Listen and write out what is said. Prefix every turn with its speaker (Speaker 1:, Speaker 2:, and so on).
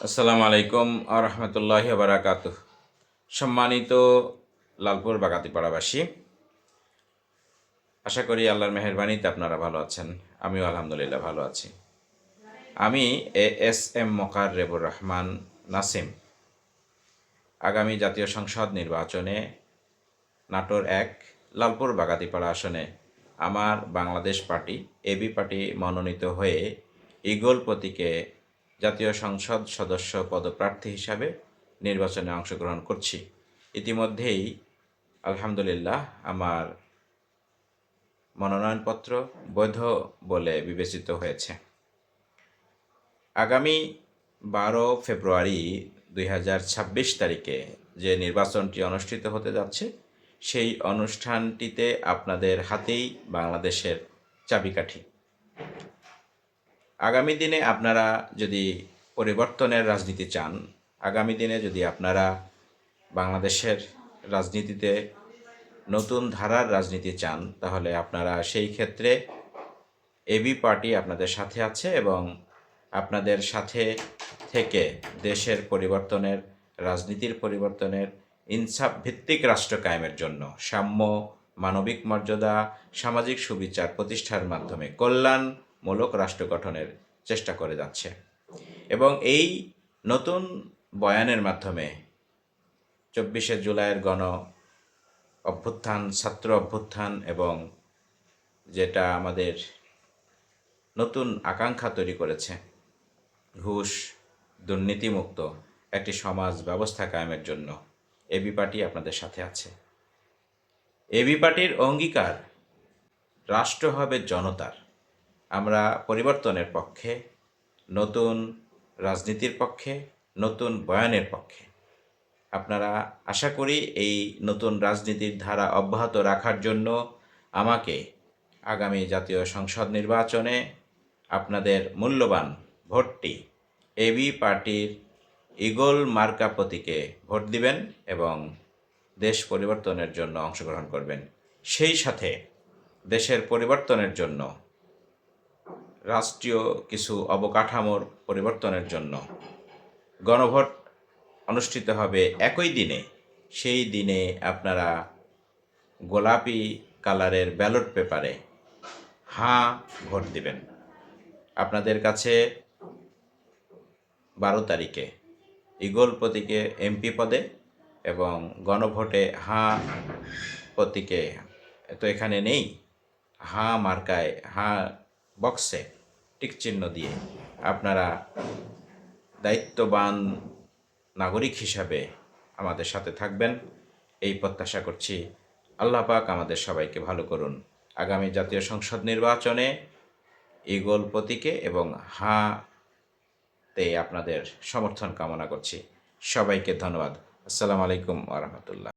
Speaker 1: আসসালামু আলাইকুম আরহামতুল্লাহি বারাকাতুহ। সম্মানিত লালপুর বাগাতিপাড়াবাসী, আশা করি আল্লাহর মেহেরবানিতে আপনারা ভালো আছেন। আমিও আলহামদুলিল্লাহ ভালো আছি। আমি এস এম মোকাররেবুর রহমান নাসিম আগামী জাতীয় সংসদ নির্বাচনে নাটোর ১ লালপুর বাগাতিপাড়া আসনে আমার বাংলাদেশ পার্টি এবি পার্টি মনোনীত হয়ে ঈগল প্রতীকে জাতীয় সংসদ সদস্য পদপ্রার্থী হিসাবে নির্বাচনে অংশগ্রহণ করছি। ইতিমধ্যেই আলহামদুলিল্লাহ আমার মনোনয়নপত্র বৈধ বলে বিবেচিত হয়েছে। আগামী ১২ ফেব্রুয়ারি ২০২৬ তারিখে যে নির্বাচনটি অনুষ্ঠিত হতে যাচ্ছে, সেই অনুষ্ঠানটিতে আপনাদের হাতেই বাংলাদেশের চাবিকাঠি। আগামী দিনে আপনারা যদি পরিবর্তনের রাজনীতি চান, আগামী দিনে যদি আপনারা বাংলাদেশের রাজনীতিতে নতুন ধারার রাজনীতি চান, তাহলে আপনারা সেই ক্ষেত্রে এবি পার্টি আপনাদের সাথে আছে এবং আপনাদের সাথে থেকে দেশের পরিবর্তনের, রাজনীতির পরিবর্তনের, ইনসাফ ভিত্তিক রাষ্ট্র কায়েমের জন্য সাম্য, মানবিক মর্যাদা, সামাজিক সুবিচার প্রতিষ্ঠার মাধ্যমে কল্যাণমূলক রাষ্ট্র গঠনের চেষ্টা করে যাচ্ছে। এবং এই নতুন বয়ানের মাধ্যমে ২৪শে জুলাইয়ের গণ অভ্যুত্থান, ছাত্র অভ্যুত্থান এবং যেটা আমাদের নতুন আকাঙ্ক্ষা তৈরি করেছে, ঘুষ দুর্নীতিমুক্ত একটি সমাজ ব্যবস্থা কায়েমের জন্য এবি পার্টি আপনাদের সাথে আছে। এবি পার্টির অঙ্গীকার, রাষ্ট্র হবে জনতার। আমরা পরিবর্তনের পক্ষে, নতুন রাজনীতির পক্ষে, নতুন বয়ানের পক্ষে। আপনারা আশা করি এই নতুন রাজনীতির ধারা অব্যাহত রাখার জন্য আমাকে আগামী জাতীয় সংসদ নির্বাচনে আপনাদের মূল্যবান ভোটটি এবি পার্টির ঈগল মার্কা প্রতীকে ভোট দিবেন এবং দেশ পরিবর্তনের জন্য অংশগ্রহণ করবেন। সেই সাথে দেশের পরিবর্তনের জন্য, রাষ্ট্রীয় কিছু অবকাঠামোর পরিবর্তনের জন্য গণভোট অনুষ্ঠিত হবে একই দিনে। সেই দিনে আপনারা গোলাপি কালারের ব্যালট পেপারে হাঁ ভোট দিবেন। আপনাদের কাছে ১২ তারিখে ঈগল প্রতীকে এমপি পদে এবং গণভোটে হাঁ প্রতীকে, তো এখানে নেই, হাঁ মার্কায়, হাঁ বক্সে টিকচিহ্ন দিয়ে আপনারা দায়িত্ববান নাগরিক হিসাবে আমাদের সাথে থাকবেন, এই প্রত্যাশা করছি। আল্লাহ পাক আমাদের সবাইকে ভালো করুন। আগামী জাতীয় সংসদ নির্বাচনে ঈগল প্রতীকে এবং হাঁতে আপনাদের সমর্থন কামনা করছি। সবাইকে ধন্যবাদ। আসসালামু আলাইকুম ওয়া রাহমাতুল্লাহ।